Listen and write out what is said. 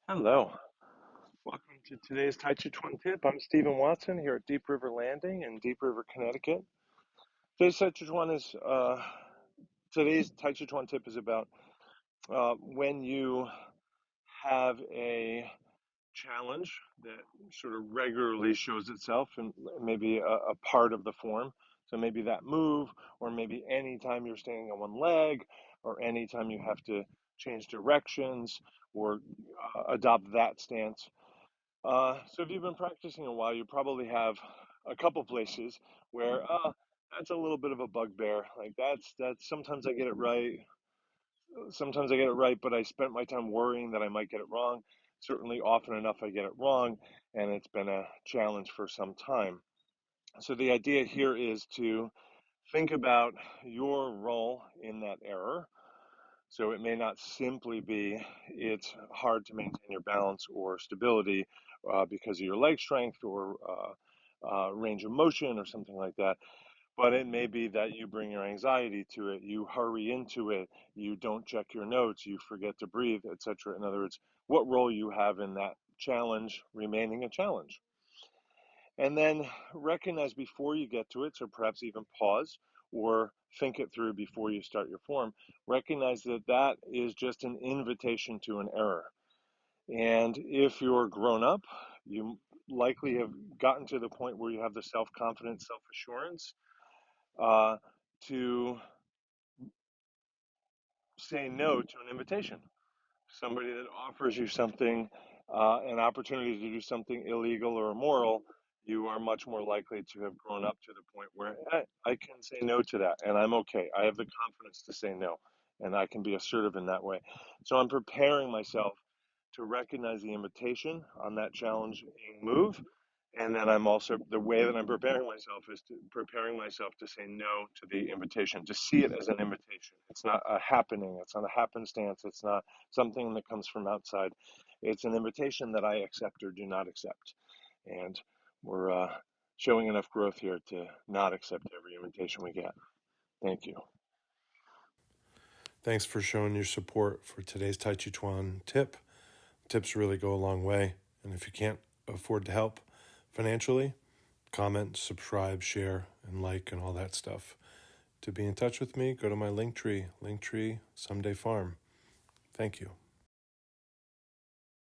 Hello. Welcome to today's Tàijíquán Tip. I'm Stephen Watson here at Deep River Landing in Deep River, Connecticut. Today's Tàijíquán Tip is about when you have a challenge that sort of regularly shows itself and maybe a part of the form. So maybe that move, or maybe anytime you're standing on one leg, or anytime you have to change directions or adopt that stance. So if you've been practicing a while, you probably have a couple places where that's a little bit of a bugbear. Like that's sometimes I get it right, sometimes I get it right, but I spent my time worrying that I might get it wrong. Certainly, often enough, I get it wrong, and it's been a challenge for some time. So the idea here is to think about your role in that error. So it may not simply be it's hard to maintain your balance or stability because of your leg strength or range of motion or something like that. But it may be that you bring your anxiety to it, you hurry into it, you don't check your notes, you forget to breathe, etc. In other words, what role you have in that challenge remaining a challenge. And then recognize before you get to it, so perhaps even pause or think it through before you start your form. Recognize that that is just an invitation to an error. And if you're grown up, you likely have gotten to the point where you have the self confidence, self assurance uh, to say no to an invitation. Somebody that offers you something, an opportunity to do something illegal or immoral, you are much more likely to have grown up to the point where I can say no to that and I'm okay. I have the confidence to say no and I can be assertive in that way. So I'm preparing myself to recognize the invitation on that challenging move. And then I'm also, the way that I'm preparing myself is preparing myself to say no to the invitation, to see it as an invitation. It's not a happening, it's not a happenstance, it's not something that comes from outside. It's an invitation that I accept or do not accept. And we're showing enough growth here to not accept every invitation we get. Thank you. Thanks for showing your support for today's Tàijíquán tip. Tips really go a long way. And if you can't afford to help financially, comment, subscribe, share, and like, and all that stuff. To be in touch with me, go to my Linktree, Someday Farm. Thank you.